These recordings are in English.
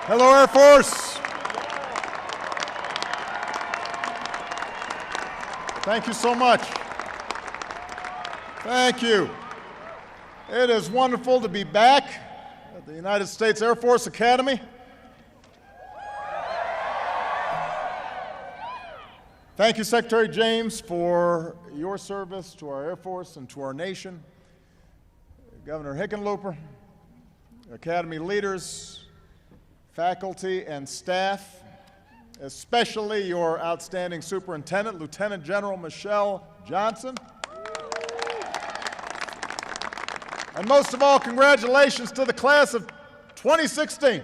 Hello, Air Force. Thank you so much. Thank you. It is wonderful to be back at the United States Air Force Academy. Thank you, Secretary James, for your service to our Air Force and to our nation. Governor Hickenlooper, Academy leaders, faculty, and staff, especially your outstanding superintendent, Lieutenant General Michelle Johnson. And most of all, congratulations to the class of 2016.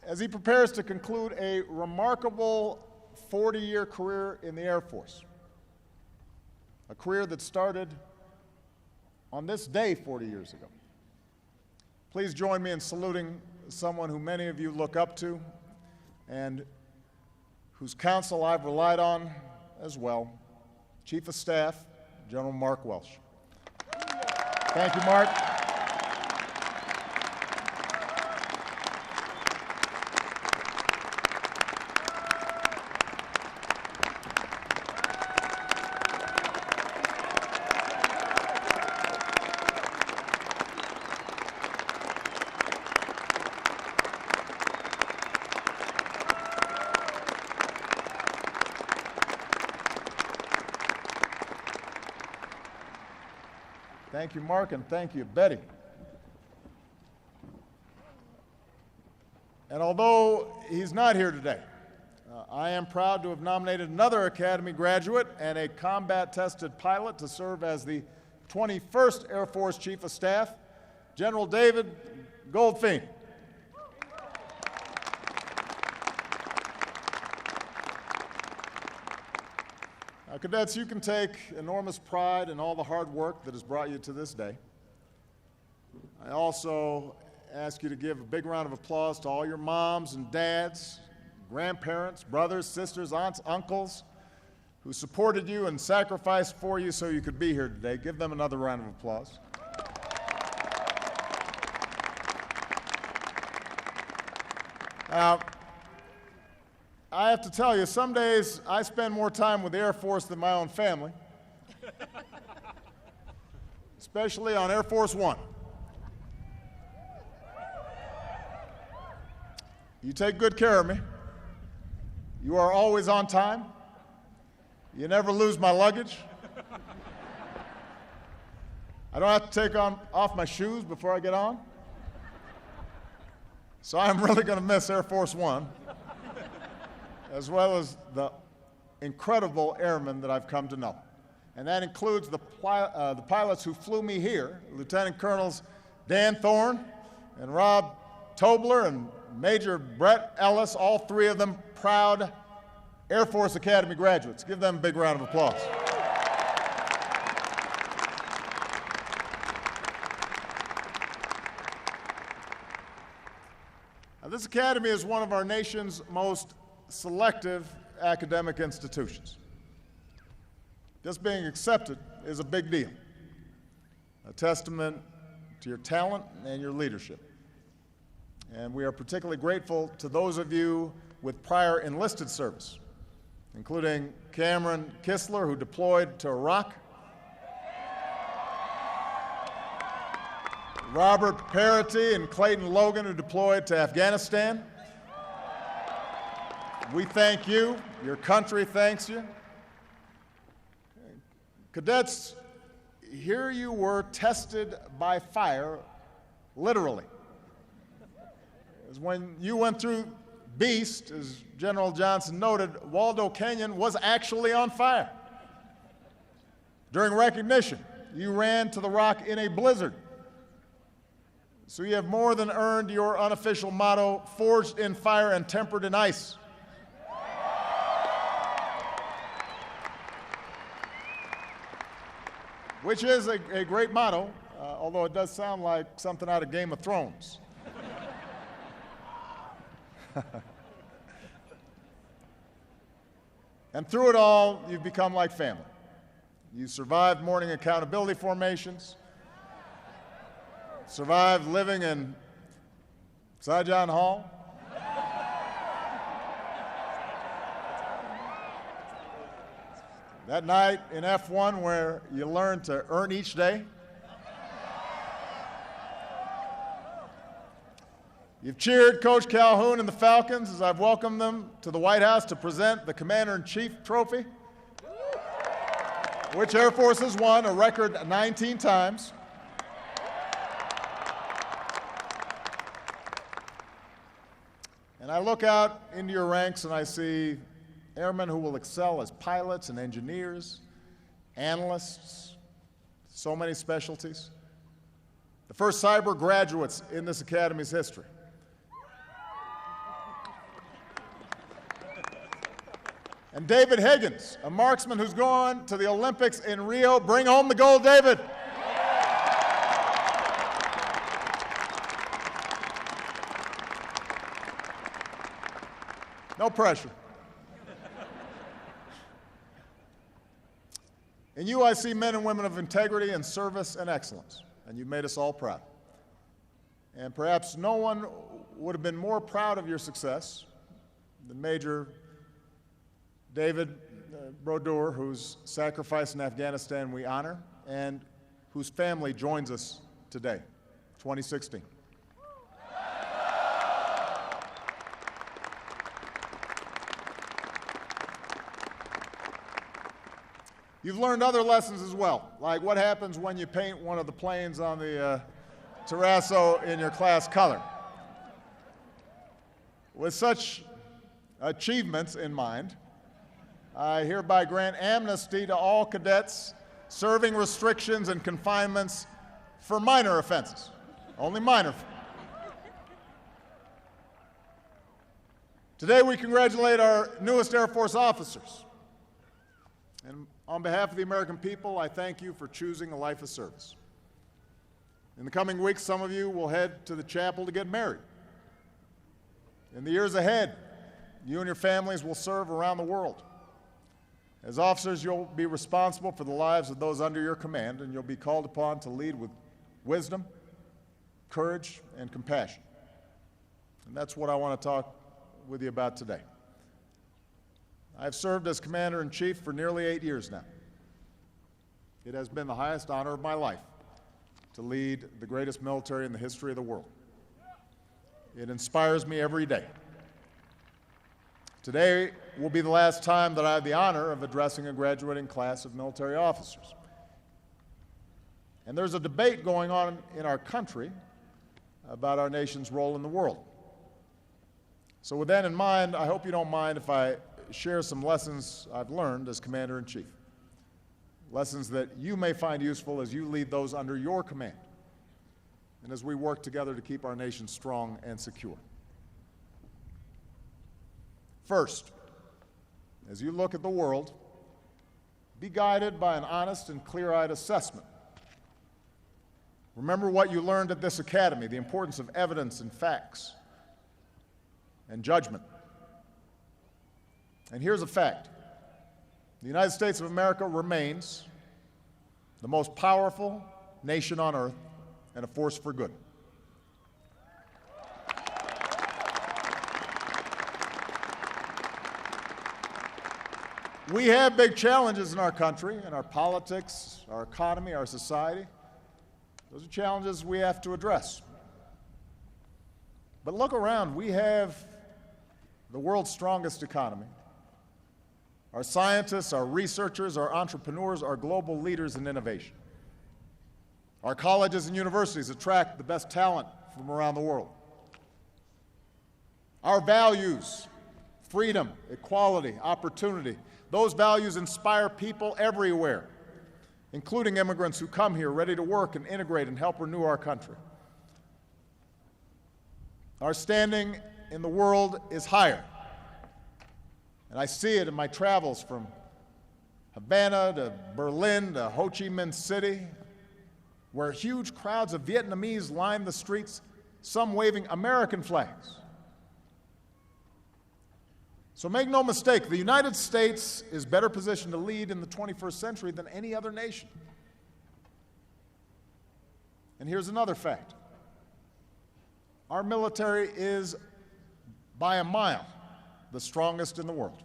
As he prepares to conclude a remarkable 40-year career in the Air Force, a career that started on this day 40 years ago. Please join me in saluting someone who many of you look up to and whose counsel I've relied on as well, Chief of Staff, General Mark Welsh. Thank you, Mark. Thank you, Mark, and thank you, Betty. And although he's not here today, I am proud to have nominated another Academy graduate and a combat-tested pilot to serve as the 21st Air Force Chief of Staff, General David Goldfein. Cadets, you can take enormous pride in all the hard work that has brought you to this day. I also ask you to give a big round of applause to all your moms and dads, grandparents, brothers, sisters, aunts, uncles, who supported you and sacrificed for you so you could be here today. Give them another round of applause. Now, I have to tell you, some days I spend more time with the Air Force than my own family, especially on Air Force One. You take good care of me. You are always on time. You never lose my luggage. I don't have to take off my shoes before I get on. So I'm really going to miss Air Force One, as well as the incredible airmen that I've come to know. And that includes the pilots who flew me here, Lieutenant Colonels Dan Thorne and Rob Tobler and Major Brett Ellis, all three of them proud Air Force Academy graduates. Give them a big round of applause. Now, this academy is one of our nation's most selective academic institutions. Just being accepted is a big deal, a testament to your talent and your leadership. And we are particularly grateful to those of you with prior enlisted service, including Cameron Kistler, who deployed to Iraq, Robert Parity and Clayton Logan, who deployed to Afghanistan. We thank you. Your country thanks you. Cadets, here you were tested by fire, literally. As when you went through Beast, as General Johnson noted, Waldo Canyon was actually on fire. During recognition, you ran to the rock in a blizzard. So you have more than earned your unofficial motto, forged in fire and tempered in ice. Which is a great motto, although it does sound like something out of Game of Thrones. And through it all, you've become like family. You survived morning accountability formations, survived living in Saigon Hall, that night in F1 where you learned to earn each day. You've cheered Coach Calhoun and the Falcons as I've welcomed them to the White House to present the Commander-in-Chief Trophy, which Air Force has won a record 19 times. And I look out into your ranks and I see airmen who will excel as pilots and engineers, analysts, so many specialties. The first cyber graduates in this academy's history. And David Higgins, a marksman who's gone to the Olympics in Rio. Bring home the gold, David. No pressure. In you, I see men and women of integrity and service and excellence, and you've made us all proud. And perhaps no one would have been more proud of your success than Major David Brodeur, whose sacrifice in Afghanistan we honor, and whose family joins us today, 2016. You've learned other lessons as well, like what happens when you paint one of the planes on the terrazzo in your class color. With such achievements in mind, I hereby grant amnesty to all cadets serving restrictions and confinements for minor offenses, only minor. Today we congratulate our newest Air Force officers. And on behalf of the American people, I thank you for choosing a life of service. In the coming weeks, some of you will head to the chapel to get married. In the years ahead, you and your families will serve around the world. As officers, you'll be responsible for the lives of those under your command, and you'll be called upon to lead with wisdom, courage, and compassion. And that's what I want to talk with you about today. I've served as Commander-in-Chief for nearly 8 years now. It has been the highest honor of my life to lead the greatest military in the history of the world. It inspires me every day. Today will be the last time that I have the honor of addressing a graduating class of military officers. And there's a debate going on in our country about our nation's role in the world. So with that in mind, I hope you don't mind if I share some lessons I've learned as Commander-in-Chief. Lessons that you may find useful as you lead those under your command and as we work together to keep our nation strong and secure. First, as you look at the world, be guided by an honest and clear-eyed assessment. Remember what you learned at this academy, the importance of evidence and facts and judgment. And here's a fact. The United States of America remains the most powerful nation on earth and a force for good. We have big challenges in our country, in our politics, our economy, our society. Those are challenges we have to address. But look around. We have the world's strongest economy. Our scientists, our researchers, our entrepreneurs are global leaders in innovation. Our colleges and universities attract the best talent from around the world. Our values, freedom, equality, opportunity, those values inspire people everywhere, including immigrants who come here ready to work and integrate and help renew our country. Our standing in the world is higher. And I see it in my travels from Havana to Berlin to Ho Chi Minh City, where huge crowds of Vietnamese line the streets, some waving American flags. So make no mistake, the United States is better positioned to lead in the 21st century than any other nation. And here's another fact. Our military is, by a mile, the strongest in the world.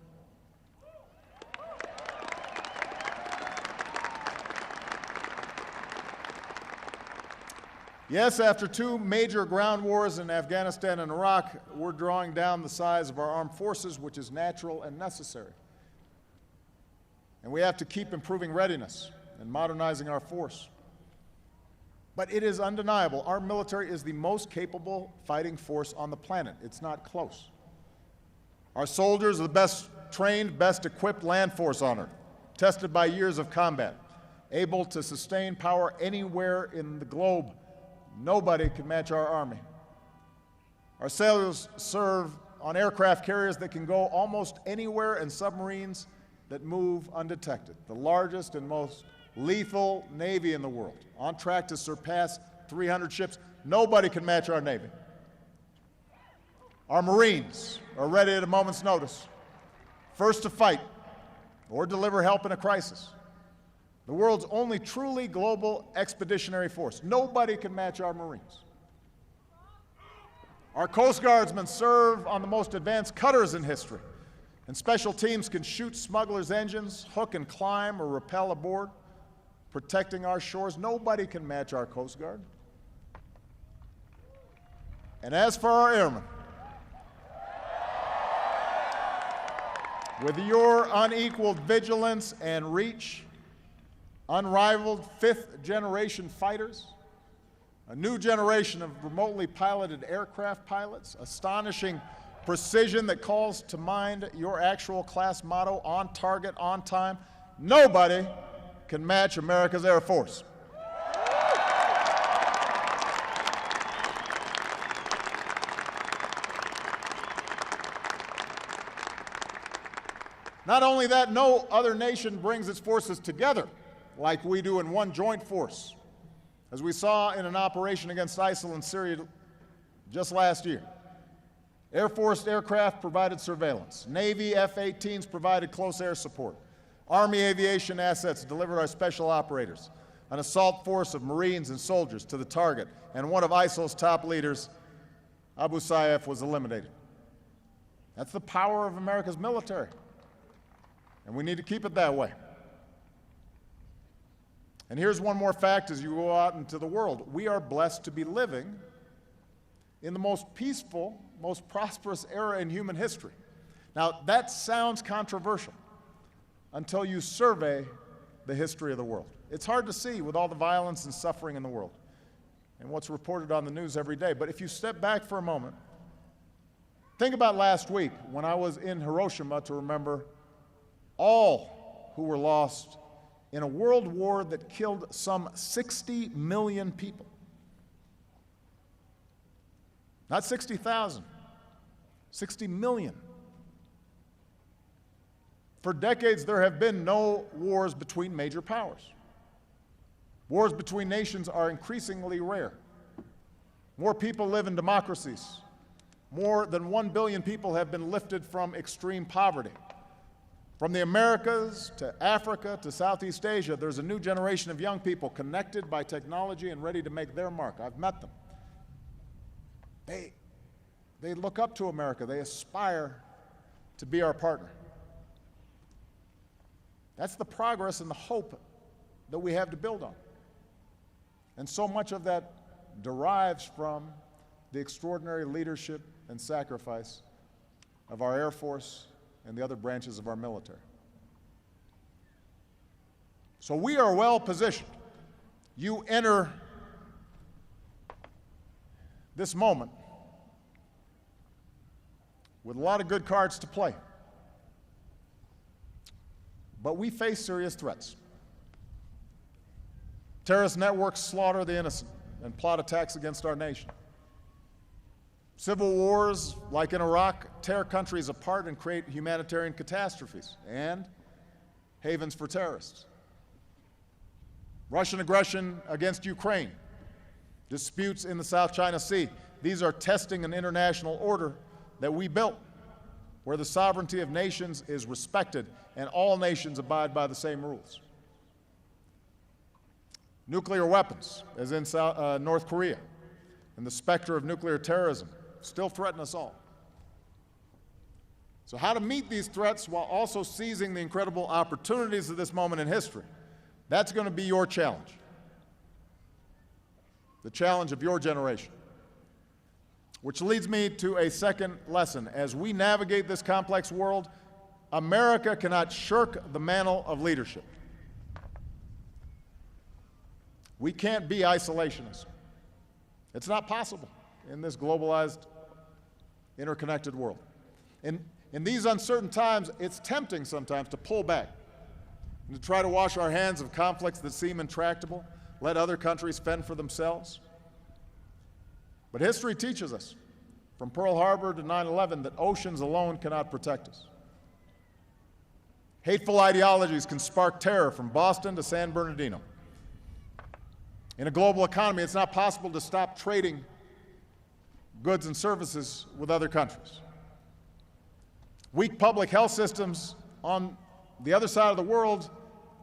Yes, after two major ground wars in Afghanistan and Iraq, we're drawing down the size of our armed forces, which is natural and necessary. And we have to keep improving readiness and modernizing our force. But it is undeniable, our military is the most capable fighting force on the planet. It's not close. Our soldiers are the best trained, best equipped land force on earth, tested by years of combat, able to sustain power anywhere in the globe. Nobody can match our Army. Our sailors serve on aircraft carriers that can go almost anywhere and submarines that move undetected. The largest and most lethal Navy in the world, on track to surpass 300 ships. Nobody can match our Navy. Our Marines are ready at a moment's notice, first to fight or deliver help in a crisis. The world's only truly global expeditionary force. Nobody can match our Marines. Our Coast Guardsmen serve on the most advanced cutters in history, and special teams can shoot smugglers' engines, hook and climb or rappel aboard, protecting our shores. Nobody can match our Coast Guard. And as for our airmen, with your unequaled vigilance and reach, unrivaled fifth-generation fighters, a new generation of remotely piloted aircraft pilots, astonishing precision that calls to mind your actual class motto, on target, on time. Nobody can match America's Air Force. Not only that, no other nation brings its forces together like we do in one joint force, as we saw in an operation against ISIL in Syria just last year. Air Force aircraft provided surveillance. Navy F-18s provided close air support. Army aviation assets delivered our special operators, an assault force of Marines and soldiers to the target, and one of ISIL's top leaders, Abu Sayyaf, was eliminated. That's the power of America's military, and we need to keep it that way. And here's one more fact as you go out into the world. We are blessed to be living in the most peaceful, most prosperous era in human history. Now, that sounds controversial until you survey the history of the world. It's hard to see with all the violence and suffering in the world and what's reported on the news every day. But if you step back for a moment, think about last week when I was in Hiroshima to remember all who were lost in a world war that killed some 60 million people. Not 60,000, 60 million. For decades, there have been no wars between major powers. Wars between nations are increasingly rare. More people live in democracies. More than 1 billion people have been lifted from extreme poverty. From the Americas to Africa to Southeast Asia, there's a new generation of young people connected by technology and ready to make their mark. I've met them. They look up to America. They aspire to be our partner. That's the progress and the hope that we have to build on. And so much of that derives from the extraordinary leadership and sacrifice of our Air Force and the other branches of our military. So we are well positioned. You enter this moment with a lot of good cards to play. But we face serious threats. Terrorist networks slaughter the innocent and plot attacks against our nation. Civil wars, like in Iraq, tear countries apart and create humanitarian catastrophes and havens for terrorists. Russian aggression against Ukraine, disputes in the South China Sea. These are testing an international order that we built. where the sovereignty of nations is respected and all nations abide by the same rules. Nuclear weapons, as in North Korea, and the specter of nuclear terrorism still threaten us all. So how to meet these threats while also seizing the incredible opportunities of this moment in history? That's going to be your challenge, the challenge of your generation. Which leads me to a second lesson. As we navigate this complex world, America cannot shirk the mantle of leadership. We can't be isolationists. It's not possible in this globalized, interconnected world. In these uncertain times, it's tempting sometimes to pull back and to try to wash our hands of conflicts that seem intractable, let other countries fend for themselves. But history teaches us, from Pearl Harbor to 9/11, that oceans alone cannot protect us. Hateful ideologies can spark terror from Boston to San Bernardino. In a global economy, it's not possible to stop trading goods and services with other countries. Weak public health systems on the other side of the world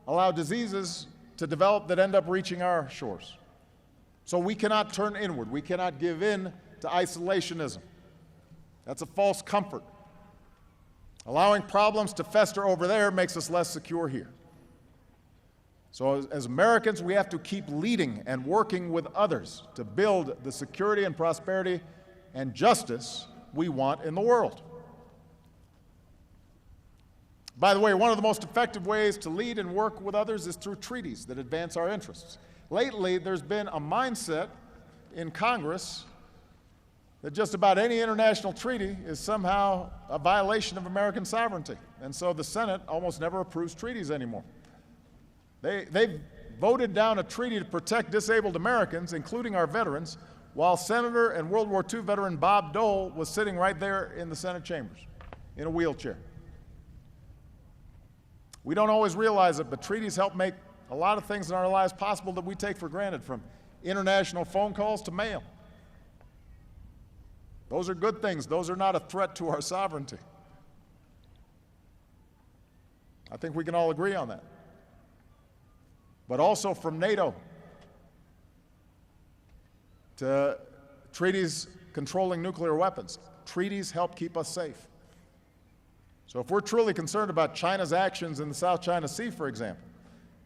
allow diseases to develop that end up reaching our shores. So we cannot turn inward. We cannot give in to isolationism. That's a false comfort. Allowing problems to fester over there makes us less secure here. So as Americans, we have to keep leading and working with others to build the security and prosperity and justice we want in the world. By the way, one of the most effective ways to lead and work with others is through treaties that advance our interests. Lately, there's been a mindset in Congress that just about any international treaty is somehow a violation of American sovereignty. And so the Senate almost never approves treaties anymore. They voted down a treaty to protect disabled Americans, including our veterans, while Senator and World War II veteran Bob Dole was sitting right there in the Senate chambers in a wheelchair. We don't always realize it, but treaties help make a lot of things in our lives possible that we take for granted, from international phone calls to mail. Those are good things. Those are not a threat to our sovereignty. I think we can all agree on that. But also from NATO to treaties controlling nuclear weapons. Treaties help keep us safe. So if we're truly concerned about China's actions in the South China Sea, for example,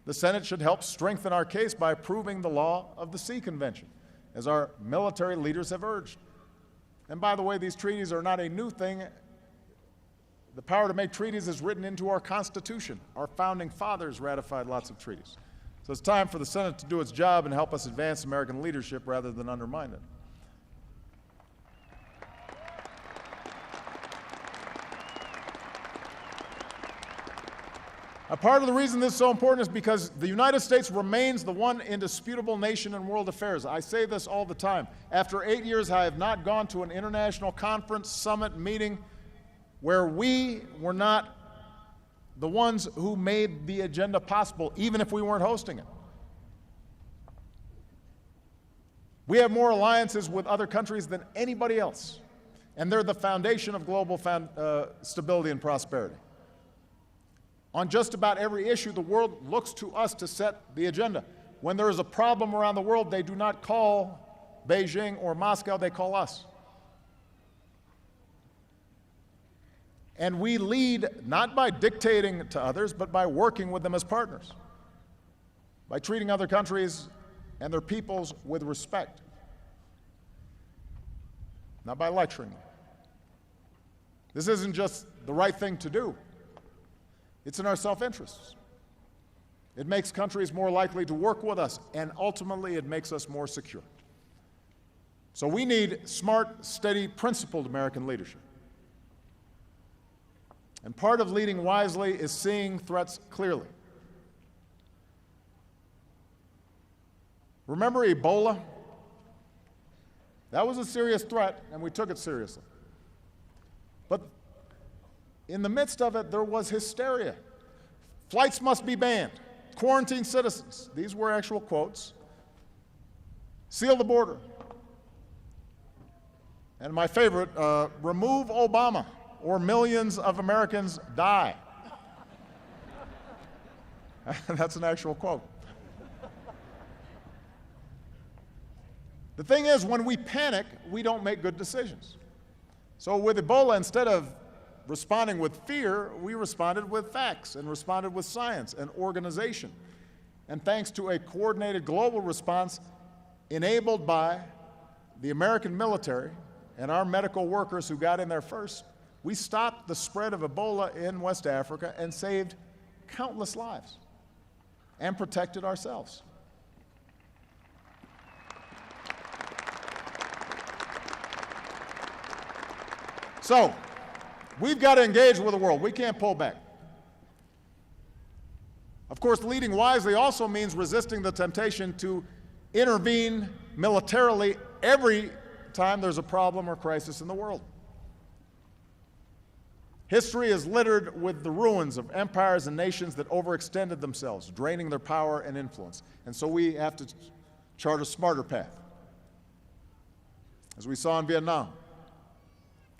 the Senate should help strengthen our case by approving the law of the Sea Convention, as our military leaders have urged. And by the way, these treaties are not a new thing. The power to make treaties is written into our Constitution. Our founding fathers ratified lots of treaties. So it's time for the Senate to do its job and help us advance American leadership rather than undermine it. A part of the reason this is so important is because the United States remains the one indisputable nation in world affairs. I say this all the time. After 8 years, I have not gone to an international conference, summit, meeting where we were not the ones who made the agenda possible, even if we weren't hosting it. We have more alliances with other countries than anybody else, and they're the foundation of global stability and prosperity. On just about every issue, the world looks to us to set the agenda. When there is a problem around the world, they do not call Beijing or Moscow, they call us. And we lead not by dictating to others, but by working with them as partners, by treating other countries and their peoples with respect, not by lecturing them. This isn't just the right thing to do. It's in our self-interests. It makes countries more likely to work with us, and ultimately it makes us more secure. So we need smart, steady, principled American leadership. And part of leading wisely is seeing threats clearly. Remember Ebola? That was a serious threat, and we took it seriously. But in the midst of it, there was hysteria. Flights must be banned. Quarantine citizens. These were actual quotes. Seal the border. And my favorite, remove Obama. or millions of Americans die. That's an actual quote. The thing is, when we panic, we don't make good decisions. So with Ebola, instead of responding with fear, we responded with facts and responded with science and organization. And thanks to a coordinated global response enabled by the American military and our medical workers who got in there first, we stopped the spread of Ebola in West Africa and saved countless lives and protected ourselves. So, we've got to engage with the world. We can't pull back. Of course, leading wisely also means resisting the temptation to intervene militarily every time there's a problem or crisis in the world. History is littered with the ruins of empires and nations that overextended themselves, draining their power and influence. And so we have to chart a smarter path. As we saw in Vietnam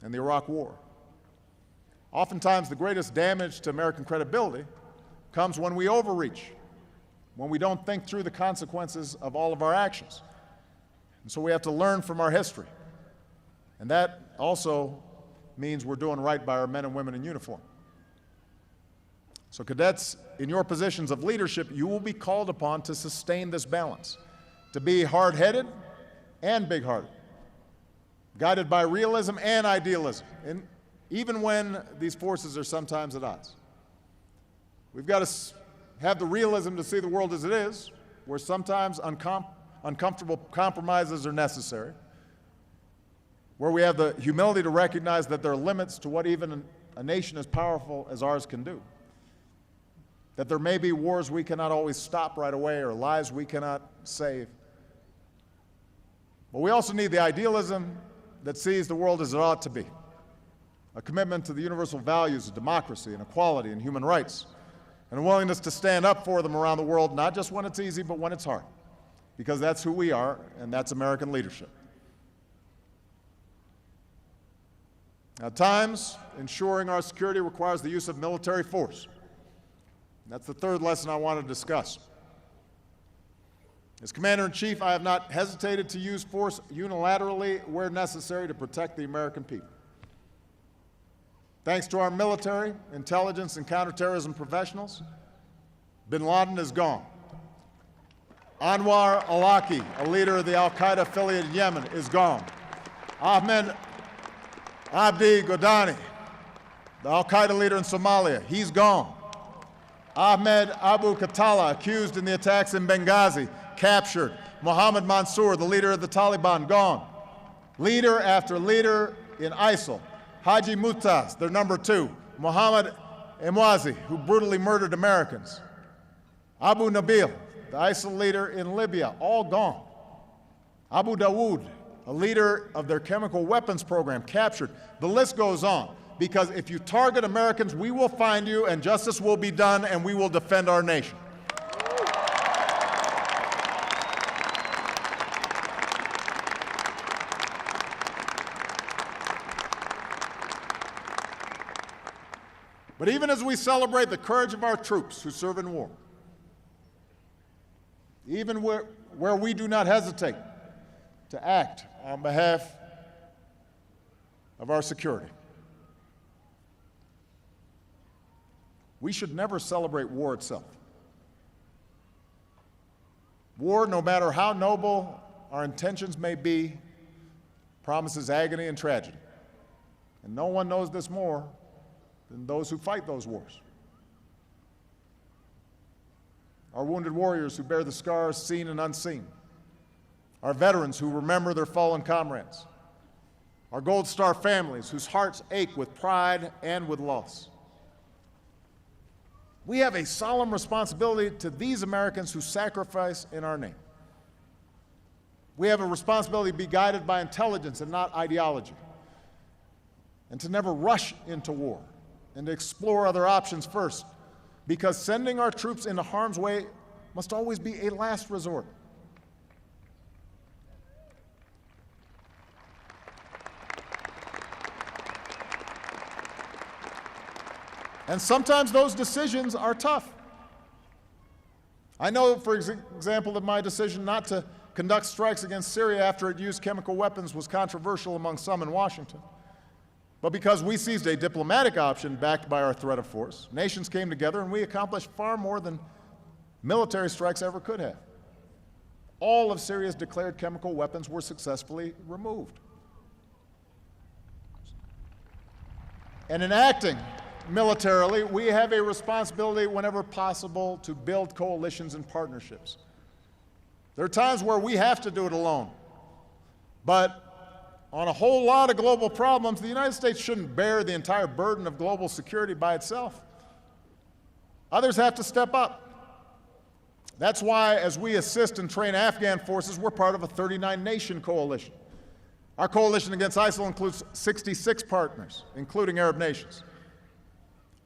and the Iraq War. Oftentimes, the greatest damage to American credibility comes when we overreach, when we don't think through the consequences of all of our actions. And so we have to learn from our history. And that also means we're doing right by our men and women in uniform. So cadets, in your positions of leadership, you will be called upon to sustain this balance, to be hard-headed and big-hearted, guided by realism and idealism, and even when these forces are sometimes at odds. We've got to have the realism to see the world as it is, where sometimes uncomfortable compromises are necessary, where we have the humility to recognize that there are limits to what even a nation as powerful as ours can do, that there may be wars we cannot always stop right away or lives we cannot save. But we also need the idealism that sees the world as it ought to be, a commitment to the universal values of democracy and equality and human rights, and a willingness to stand up for them around the world, not just when it's easy, but when it's hard, because that's who we are, and that's American leadership. At times, ensuring our security requires the use of military force. That's the third lesson I want to discuss. As Commander-in-Chief, I have not hesitated to use force unilaterally where necessary to protect the American people. Thanks to our military, intelligence, and counterterrorism professionals, bin Laden is gone. Anwar al-Awlaki, a leader of the al-Qaeda affiliate in Yemen, is gone. Ahmed Abdi Godani, the al-Qaeda leader in Somalia, he's gone. Ahmed Abu Khattala, accused in the attacks in Benghazi, captured. Mohammed Mansour, the leader of the Taliban, gone. Leader after leader in ISIL. Haji Mutaz, their number 2. Mohammed Emwazi, who brutally murdered Americans. Abu Nabil, the ISIL leader in Libya, all gone. Abu Dawood, a leader of their chemical weapons program, captured. The list goes on, because if you target Americans, we will find you and justice will be done and we will defend our nation. But even as we celebrate the courage of our troops who serve in war, even where we do not hesitate to act on behalf of our security, we should never celebrate war itself. War, no matter how noble our intentions may be, promises agony and tragedy. And no one knows this more than those who fight those wars. Our wounded warriors who bear the scars seen and unseen. Our veterans who remember their fallen comrades. Our Gold Star families whose hearts ache with pride and with loss. We have a solemn responsibility to these Americans who sacrifice in our name. We have a responsibility to be guided by intelligence and not ideology, and to never rush into war, and to explore other options first, because sending our troops into harm's way must always be a last resort. And sometimes those decisions are tough. I know, for example, that my decision not to conduct strikes against Syria after it used chemical weapons was controversial among some in Washington. But because we seized a diplomatic option backed by our threat of force, nations came together and we accomplished far more than military strikes ever could have. All of Syria's declared chemical weapons were successfully removed. And in acting militarily, we have a responsibility whenever possible to build coalitions and partnerships. There are times where we have to do it alone. But on a whole lot of global problems, the United States shouldn't bear the entire burden of global security by itself. Others have to step up. That's why, as we assist and train Afghan forces, we're part of a 39-nation coalition. Our coalition against ISIL includes 66 partners, including Arab nations.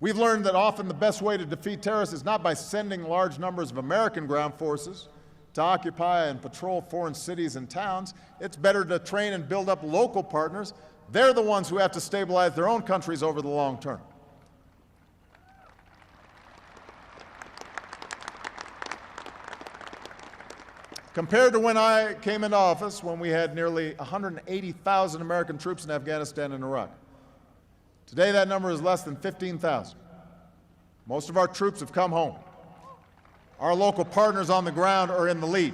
We've learned that often the best way to defeat terrorists is not by sending large numbers of American ground forces to occupy and patrol foreign cities and towns. It's better to train and build up local partners. They're the ones who have to stabilize their own countries over the long term. Compared to when I came into office, when we had nearly 180,000 American troops in Afghanistan and Iraq, today that number is less than 15,000. Most of our troops have come home. Our local partners on the ground are in the lead.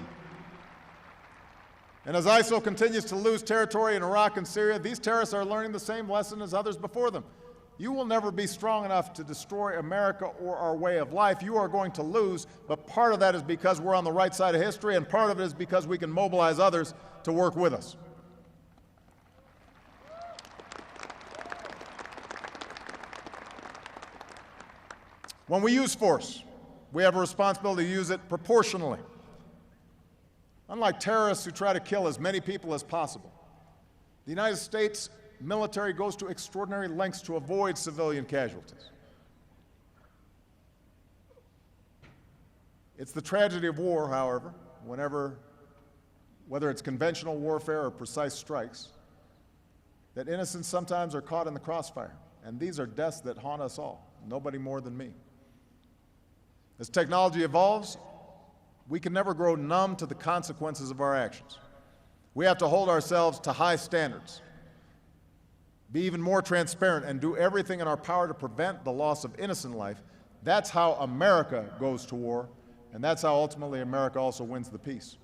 And as ISIL continues to lose territory in Iraq and Syria, these terrorists are learning the same lesson as others before them. You will never be strong enough to destroy America or our way of life. You are going to lose, but part of that is because we're on the right side of history, and part of it is because we can mobilize others to work with us. When we use force, we have a responsibility to use it proportionally. Unlike terrorists who try to kill as many people as possible, the United States military goes to extraordinary lengths to avoid civilian casualties. It's the tragedy of war, however, whether it's conventional warfare or precise strikes, that innocents sometimes are caught in the crossfire. And these are deaths that haunt us all, nobody more than me. As technology evolves, we can never grow numb to the consequences of our actions. We have to hold ourselves to high standards, be even more transparent, and do everything in our power to prevent the loss of innocent life. That's how America goes to war, and that's how ultimately America also wins the peace.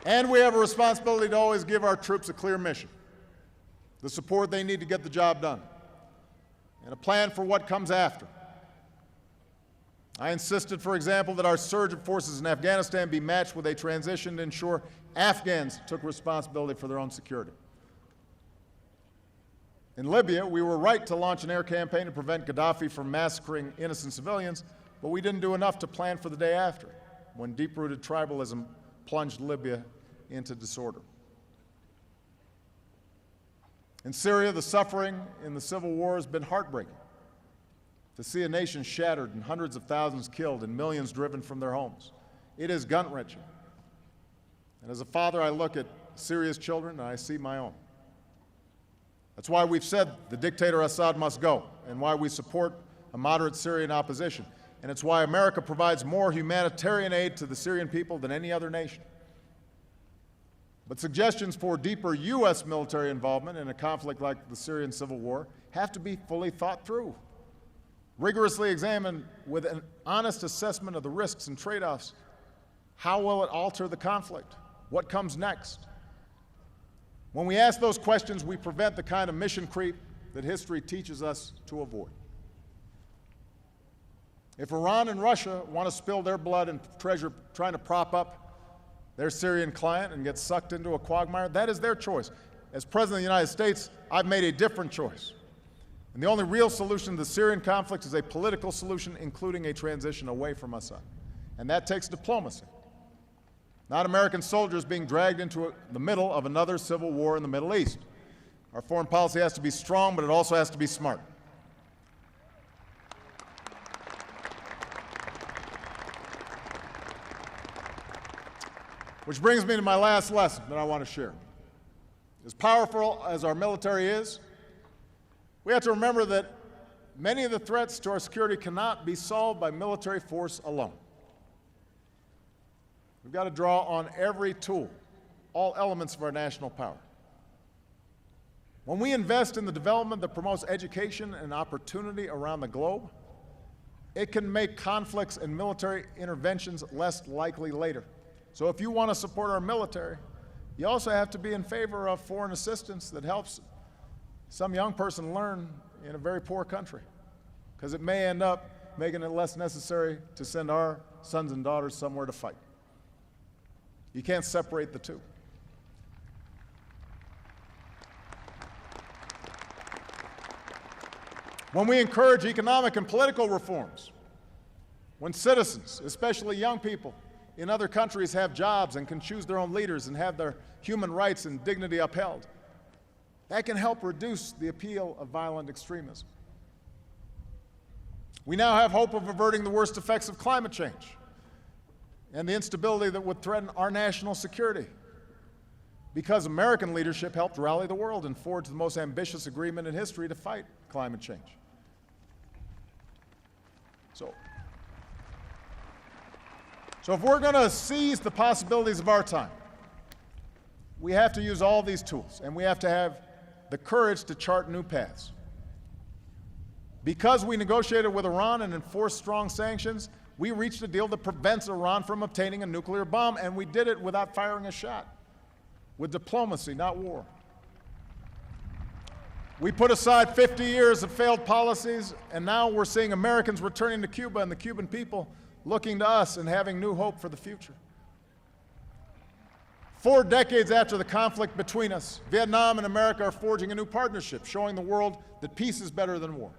And we have a responsibility to always give our troops a clear mission, the support they need to get the job done, and a plan for what comes after. I insisted, for example, that our surge of forces in Afghanistan be matched with a transition to ensure Afghans took responsibility for their own security. In Libya, we were right to launch an air campaign to prevent Gaddafi from massacring innocent civilians, but we didn't do enough to plan for the day after, when deep-rooted tribalism plunged Libya into disorder. In Syria, the suffering in the civil war has been heartbreaking. To see a nation shattered and hundreds of thousands killed and millions driven from their homes, it is gut-wrenching. And as a father, I look at Syria's children and I see my own. That's why we've said the dictator Assad must go, and why we support a moderate Syrian opposition. And it's why America provides more humanitarian aid to the Syrian people than any other nation. But suggestions for deeper U.S. military involvement in a conflict like the Syrian civil war have to be fully thought through, rigorously examined with an honest assessment of the risks and trade-offs. How will it alter the conflict? What comes next? When we ask those questions, we prevent the kind of mission creep that history teaches us to avoid. If Iran and Russia want to spill their blood and treasure trying to prop up their Syrian client and get sucked into a quagmire, that is their choice. As President of the United States, I've made a different choice. And the only real solution to the Syrian conflict is a political solution, including a transition away from Assad. And that takes diplomacy, not American soldiers being dragged into the middle of another civil war in the Middle East. Our foreign policy has to be strong, but it also has to be smart. Which brings me to my last lesson that I want to share. As powerful as our military is, we have to remember that many of the threats to our security cannot be solved by military force alone. We've got to draw on every tool, all elements of our national power. When we invest in the development that promotes education and opportunity around the globe, it can make conflicts and military interventions less likely later. So if you want to support our military, you also have to be in favor of foreign assistance that helps some young person learn in a very poor country, because it may end up making it less necessary to send our sons and daughters somewhere to fight. You can't separate the two. When we encourage economic and political reforms, when citizens, especially young people in other countries, have jobs and can choose their own leaders and have their human rights and dignity upheld, that can help reduce the appeal of violent extremism. We now have hope of averting the worst effects of climate change and the instability that would threaten our national security, because American leadership helped rally the world and forge the most ambitious agreement in history to fight climate change. So if we're going to seize the possibilities of our time, we have to use all these tools, and we have to have the courage to chart new paths. Because we negotiated with Iran and enforced strong sanctions, we reached a deal that prevents Iran from obtaining a nuclear bomb, and we did it without firing a shot, with diplomacy, not war. We put aside 50 years of failed policies, and now we're seeing Americans returning to Cuba and the Cuban people looking to us and having new hope for the future. 4 decades after the conflict between us, Vietnam and America are forging a new partnership, showing the world that peace is better than war.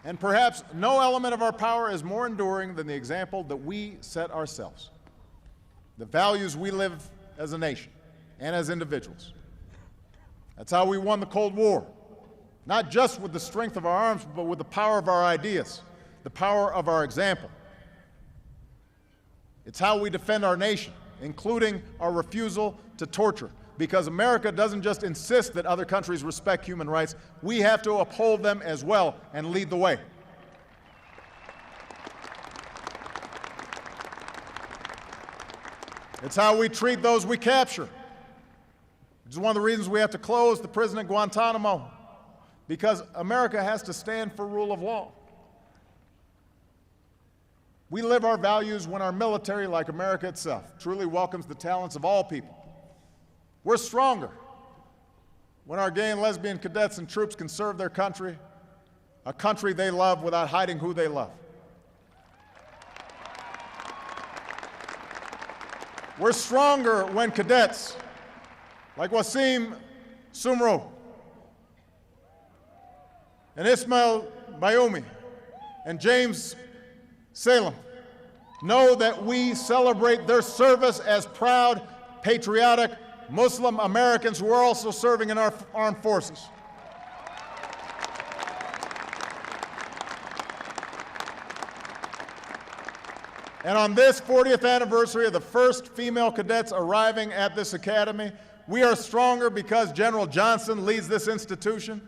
And perhaps no element of our power is more enduring than the example that we set ourselves, the values we live as a nation and as individuals. That's how we won the Cold War, not just with the strength of our arms, but with the power of our ideas, the power of our example. It's how we defend our nation, including our refusal to torture, because America doesn't just insist that other countries respect human rights, we have to uphold them as well and lead the way. It's how we treat those we capture. Which is one of the reasons we have to close the prison at Guantanamo, because America has to stand for rule of law. We live our values when our military, like America itself, truly welcomes the talents of all people. We're stronger when our gay and lesbian cadets and troops can serve their country, a country they love, without hiding who they love. We're stronger when cadets, like Wasim Sumro and Ismail Bayoumi and James Salem, know that we celebrate their service as proud, patriotic Muslim Americans who are also serving in our armed forces. And on this 40th anniversary of the first female cadets arriving at this academy, we are stronger because General Johnson leads this institution,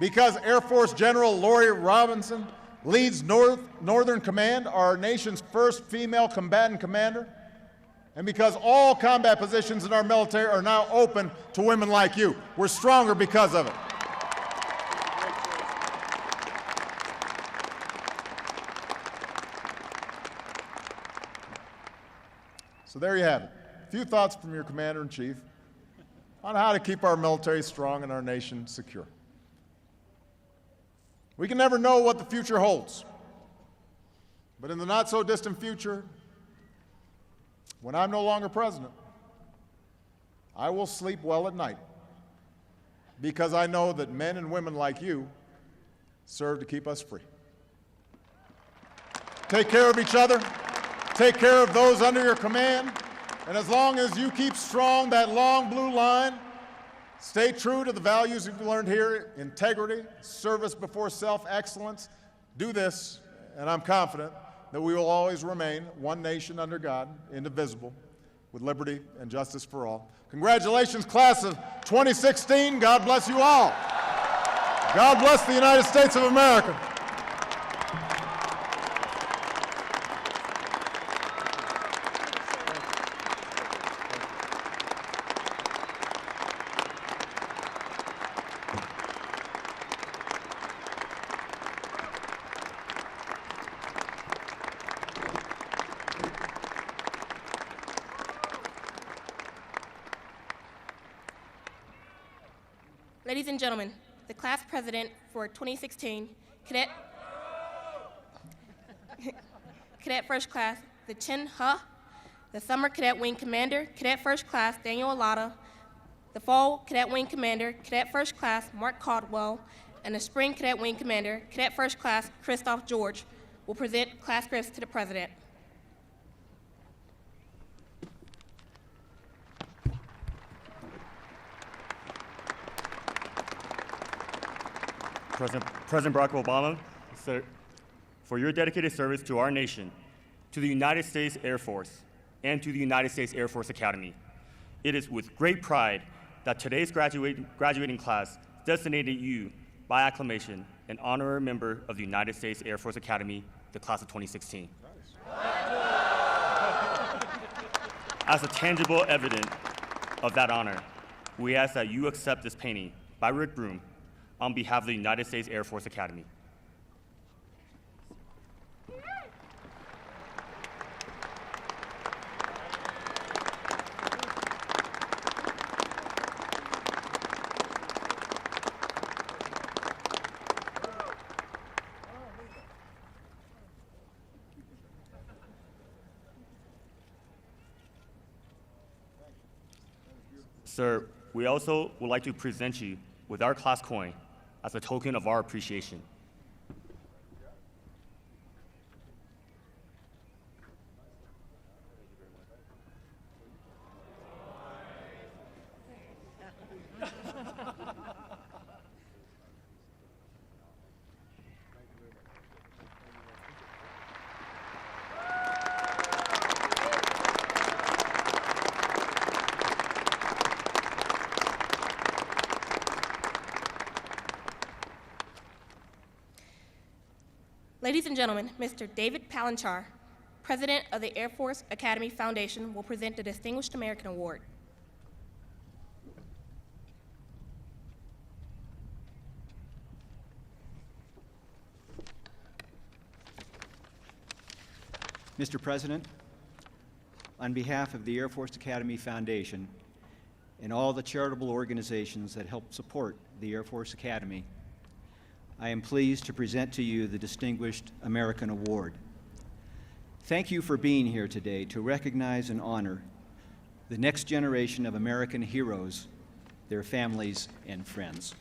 because Air Force General Lori Robinson leads Northern Command, our nation's first female combatant commander, and because all combat positions in our military are now open to women like you. We're stronger because of it. So there you have it. A few thoughts from your Commander-in-Chief on how to keep our military strong and our nation secure. We can never know what the future holds, but in the not-so-distant future, when I'm no longer president, I will sleep well at night, because I know that men and women like you serve to keep us free. Take care of each other. Take care of those under your command. And as long as you keep strong that long blue line, stay true to the values you've learned here: integrity, service before self, excellence. Do this, and I'm confident that we will always remain one nation under God, indivisible, with liberty and justice for all. Congratulations, class of 2016. God bless you all. God bless the United States of America. Ladies and gentlemen, the class president for 2016, Cadet First Class, the Chin Ha, the Summer Cadet Wing Commander, Cadet First Class, Daniel Alata, the Fall Cadet Wing Commander, Cadet First Class, Mark Caldwell, and the Spring Cadet Wing Commander, Cadet First Class, Christoph George, will present class gifts to the president. President Barack Obama, sir, for your dedicated service to our nation, to the United States Air Force, and to the United States Air Force Academy. It is with great pride that today's graduating class designated you by acclamation an honorary member of the United States Air Force Academy, the class of 2016. As a tangible evidence of that honor, we ask that you accept this painting by Rick Broom on behalf of the United States Air Force Academy. Sir, we also would like to present you with our class coin as a token of our appreciation. Ladies and gentlemen, Mr. David Palanchar, President of the Air Force Academy Foundation, will present the Distinguished American Award. Mr. President, on behalf of the Air Force Academy Foundation and all the charitable organizations that help support the Air Force Academy, I am pleased to present to you the Distinguished American Award. Thank you for being here today to recognize and honor the next generation of American heroes, their families, and friends.